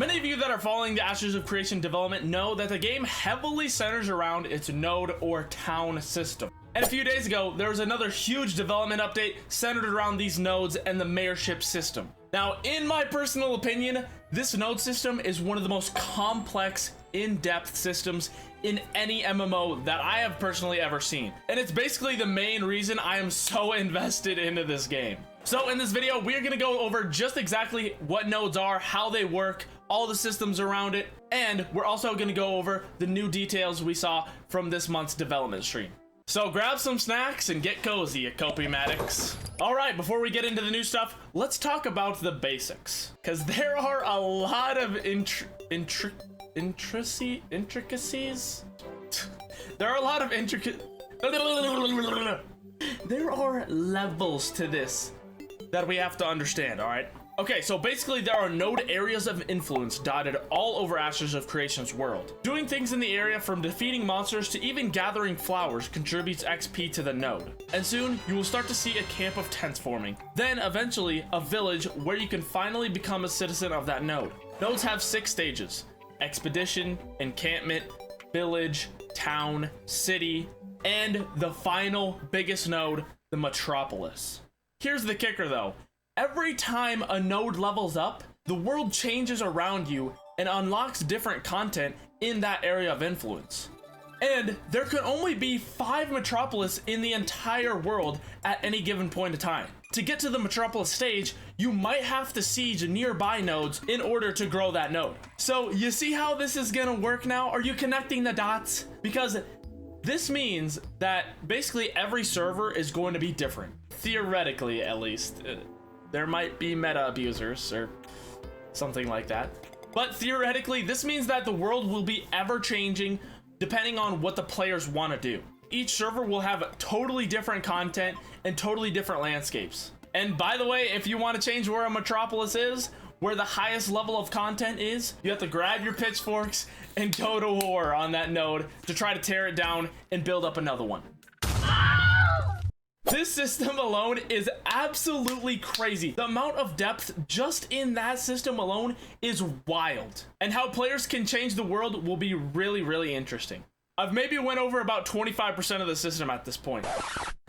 Many of you that are following the Ashes of Creation development know that the game heavily centers around its node or town system. And a few days ago, there was another huge development update centered around these nodes and the mayorship system. Now, in my personal opinion, this node system is one of the most complex, in-depth systems in any MMO that I have personally ever seen. And it's basically the main reason I am so invested into this game. So in this video, we're gonna go over just exactly what nodes are, how they work, all the systems around it, and we're also gonna go over the new details we saw from this month's development stream. So grab some snacks and get cozy, you copy-matics. All right, before we get into the new stuff, let's talk about the basics. Because there are a lot of intricacies? There are a lot of There are levels to this that we have to understand, all right? Okay, so basically there are node areas of influence dotted all over Ashes of Creation's world. Doing things in the area from defeating monsters to even gathering flowers contributes XP to the node. And soon, you will start to see a camp of tents forming. Then, eventually, a village where you can finally become a citizen of that node. Nodes have 6 stages: expedition, encampment, village, town, city, and the final biggest node, the Metropolis. Here's the kicker though. Every time a node levels up, the world changes around you and unlocks different content in that area of influence. And there can only be 5 Metropolis in the entire world at any given point of time. To get to the Metropolis stage, you might have to siege nearby nodes in order to grow that node. So you see how this is gonna work now? Are you connecting the dots? Because this means that basically every server is going to be different. Theoretically, at least. There might be meta abusers or something like that. But theoretically, this means that the world will be ever changing depending on what the players want to do. Each server will have totally different content and totally different landscapes. And by the way, if you want to change where a Metropolis is, where the highest level of content is, you have to grab your pitchforks and go to war on that node to try to tear it down and build up another one. This system alone is absolutely crazy. The amount of depth just in that system alone is wild. And how players can change the world will be really, really interesting. I've maybe went over about 25% of the system at this point.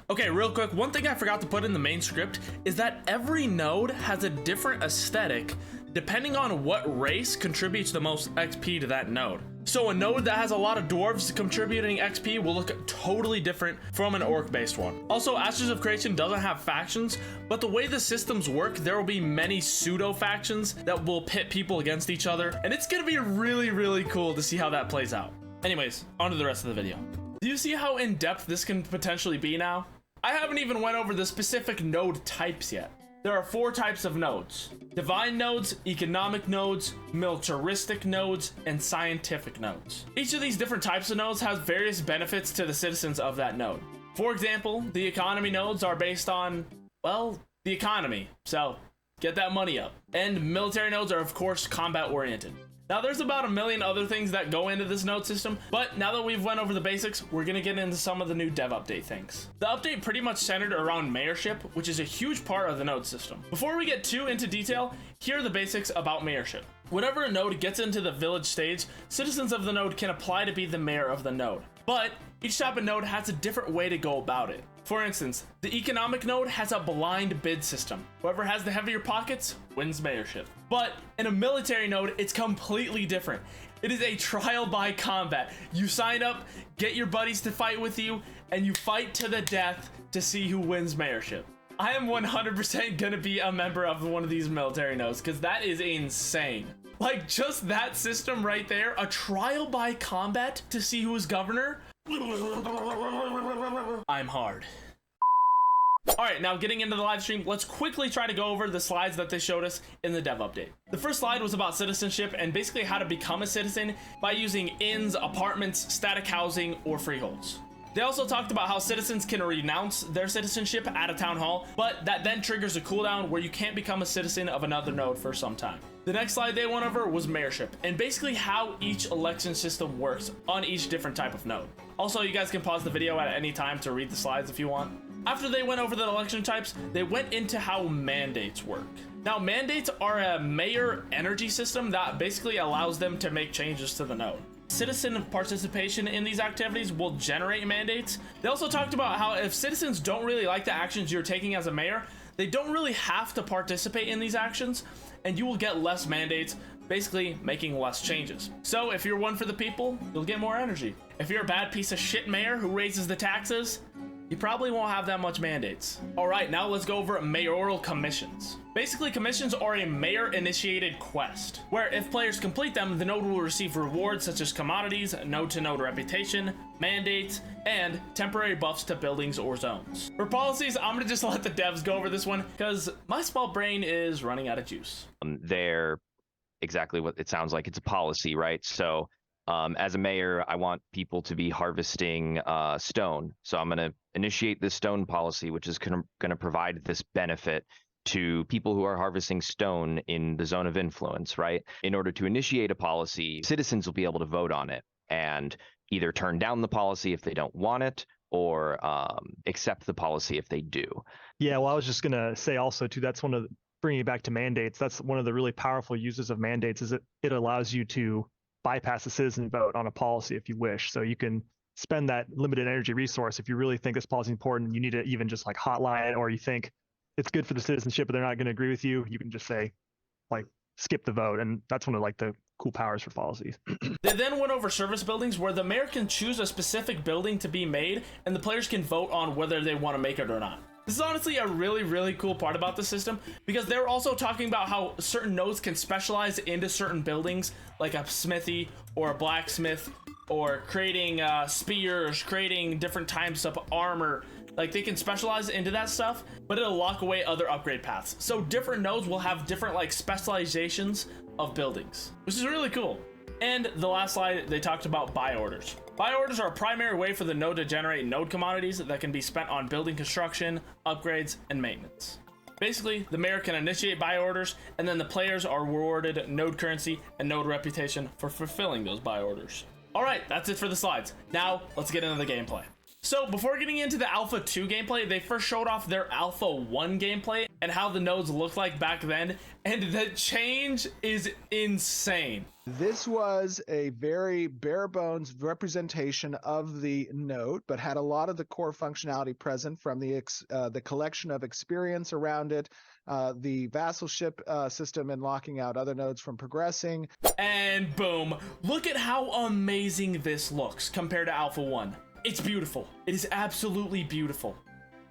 Okay, real quick, one thing I forgot to put in the main script is that every node has a different aesthetic depending on what race contributes the most XP to that node. So a node that has a lot of dwarves contributing XP will look totally different from an orc-based one. Also, Ashes of Creation doesn't have factions, but the way the systems work, there will be many pseudo-factions that will pit people against each other, and it's gonna be really, really cool to see how that plays out. Anyways, on to the rest of the video. Do you see how in-depth this can potentially be now? I haven't even went over the specific node types yet. There are 4 types of nodes: divine nodes, economic nodes, militaristic nodes, and scientific nodes. Each of these different types of nodes has various benefits to the citizens of that node. For example, the economy nodes are based on, well, the economy, so get that money up. And military nodes are of course combat oriented. Now there's about a million other things that go into this node system, but now that we've went over the basics, we're gonna get into some of the new dev update things. The update pretty much centered around mayorship, which is a huge part of the node system. Before we get too into detail, here are the basics about mayorship. Whenever a node gets into the village stage, citizens of the node can apply to be the mayor of the node. But each type of node has a different way to go about it. For instance, the economic node has a blind bid system. Whoever has the heavier pockets wins mayorship. But in a military node, it's completely different. It is a trial by combat. You sign up, get your buddies to fight with you, and you fight to the death to see who wins mayorship. I am 100% gonna be a member of one of these military nodes because that is insane. Like, just that system right there, a trial by combat to see who is governor. I'm hard. Alright, now getting into the live stream, let's quickly try to go over the slides that they showed us in the dev update. The first slide was about citizenship and basically how to become a citizen by using inns, apartments, static housing, or freeholds. They also talked about how citizens can renounce their citizenship at a town hall, but that then triggers a cooldown where you can't become a citizen of another node for some time. The next slide they went over was mayorship, and basically how each election system works on each different type of node. Also, you guys can pause the video at any time to read the slides if you want. After they went over the election types, they went into how mandates work. Now, mandates are a mayor energy system that basically allows them to make changes to the node. Citizen participation in these activities will generate mandates. They also talked about how if citizens don't really like the actions you're taking as a mayor, they don't really have to participate in these actions, and you will get less mandates, basically making less changes. So if you're one for the people, you'll get more energy. If you're a bad piece of shit mayor who raises the taxes, you probably won't have that much mandates. All right, now let's go over mayoral commissions. Basically, commissions are a mayor-initiated quest, where if players complete them, the node will receive rewards such as commodities, node-to-node reputation, mandates, and temporary buffs to buildings or zones. For policies, I'm gonna just let the devs go over this one, because my small brain is running out of juice. They're exactly what it sounds like. It's a policy, right? So as a mayor, I want people to be harvesting stone. So I'm going to initiate this stone policy, which is going to provide this benefit to people who are harvesting stone in the zone of influence, right? In order to initiate a policy, citizens will be able to vote on it and either turn down the policy if they don't want it, or accept the policy if they do. Yeah, well, I was just going to say also, too, that's one of the, bringing it back to mandates, that's one of the really powerful uses of mandates, is it allows you to bypass the citizen vote on a policy if you wish. So you can spend that limited energy resource if you really think this policy is important, you need to even just like hotline it, or you think it's good for the citizenship but they're not going to agree with you, you can just say like skip the vote. And that's one of like the cool powers for policies. They then went over service buildings, where the mayor can choose a specific building to be made and the players can vote on whether they want to make it or not. This is honestly a really, really cool part about the system, because they're also talking about how certain nodes can specialize into certain buildings, like a smithy or a blacksmith, or creating spears, creating different types of armor. Like, they can specialize into that stuff, but it'll lock away other upgrade paths. So different nodes will have different like specializations of buildings, which is really cool. And the last slide, they talked about buy orders. Buy orders are a primary way for the node to generate node commodities that can be spent on building construction, upgrades, and maintenance. Basically, the mayor can initiate buy orders, and then the players are rewarded node currency and node reputation for fulfilling those buy orders. All right, that's it for the slides. Now, let's get into the gameplay. So before getting into the Alpha 2 gameplay, they first showed off their Alpha 1 gameplay and how the nodes looked like back then, and the change is insane. This was a very bare bones representation of the node, but had a lot of the core functionality present, from the collection of experience around it, the vassalship system, and locking out other nodes from progressing. And boom, look at how amazing this looks compared to Alpha 1. It's beautiful. It is absolutely beautiful.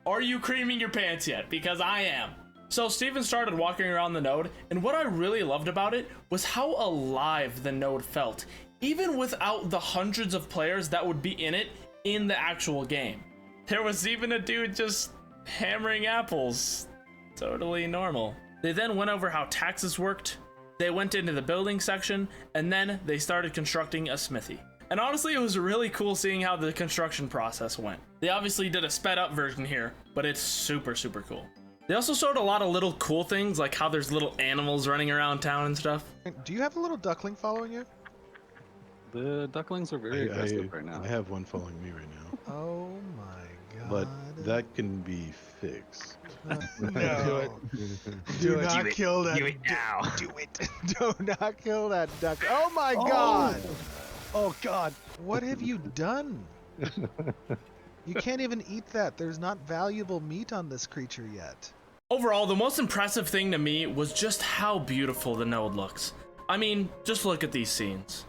Are you creaming your pants yet? Because I am. So Steven started walking around the node, and what I really loved about it was how alive the node felt, even without the hundreds of players that would be in it in the actual game. There was even a dude just hammering apples. Totally normal. They then went over how taxes worked, they went into the building section, and then they started constructing a smithy. And honestly, it was really cool seeing how the construction process went. They obviously did a sped up version here, but it's super, super cool. They also showed a lot of little cool things, like how there's little animals running around town and stuff. Do you have a little duckling following you? The ducklings are very aggressive right now. I have one following me right now. Oh my god. But that can be fixed. No. Do not kill that. Do it now. Do it. Do not kill that duck. Oh my god. Oh god. What have you done? You can't even eat that. There's not valuable meat on this creature yet. Overall, the most impressive thing to me was just how beautiful the node looks. I mean, just look at these scenes.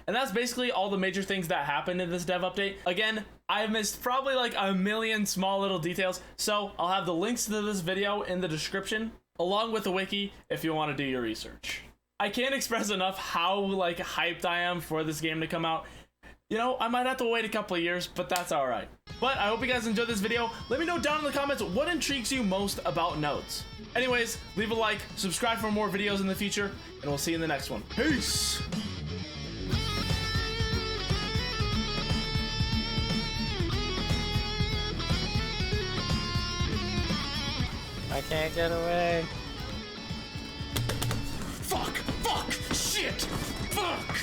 And that's basically all the major things that happened in this dev update. Again, I missed probably like a million small little details, so I'll have the links to this video in the description, along with the wiki if you want to do your research. I can't express enough how like hyped I am for this game to come out. You know, I might have to wait a couple of years, but that's all right. But I hope you guys enjoyed this video. Let me know down in the comments what intrigues you most about nodes. Anyways, leave a like, subscribe for more videos in the future, and we'll see you in the next one. Peace! I can't get away. Fuck! Fuck! Shit! Fuck!